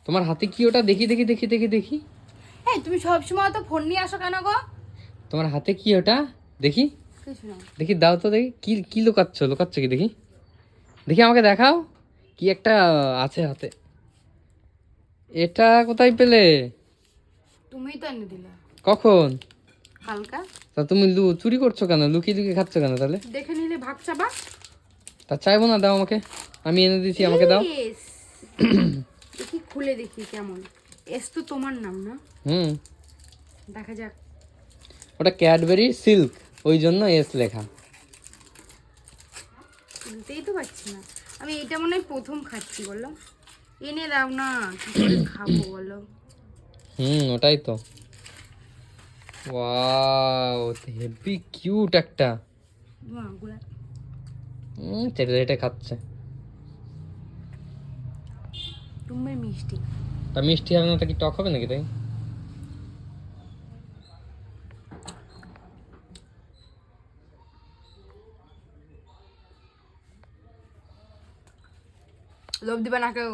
তোমার হাতে কি ওটা? দেখি দেখি দেখি দেখি দেখি। এই তুমি সব সময় তো ফোন নিয়ে আসো কেন গো? তোমার হাতে কি ওটা? দেখি কিছু না। দেখি, দাও তো দেখি। কি কি লুকাচ্ছ? লুকাচ্ছ কি দেখি? দেখি আমাকে দেখাও। কি একটা আছে হাতে। এটা কোথায় পেলে? তুমিই তো এনে দিলে কখন? হালকা। তা তুমি চুরি করছো কেন? লুকিয়ে লুকিয়ে খাচ্ছ কেন তাহলে? দেখে নিলে ভাগ চাবা। তা চাইবো না, দাও আমাকে। আমি এনে দিছি, আমাকে দাও। ইস, দেখি খুলে দেখি কেমন। এস তো তোমার নাম না? হুম। দেখা যাক। ওটা ক্যাডবেরি সিল্ক, ওই জন্য এস লেখা। খুলতেই তো পারছি না। আমি এটা মনে হয় প্রথম খাচ্ছি, বলো। এনে দাও না, কি করে খাবো বলো। ওটাই তো। ওয়াও, হেভি কিউট একটা। আগুলা চেটে চেটে খাচ্ছে। তুমি মিষ্টি। তা মিষ্টি হবে না, তা কি টক হবে নাকি তাই? লোভ দিবা না কেউ।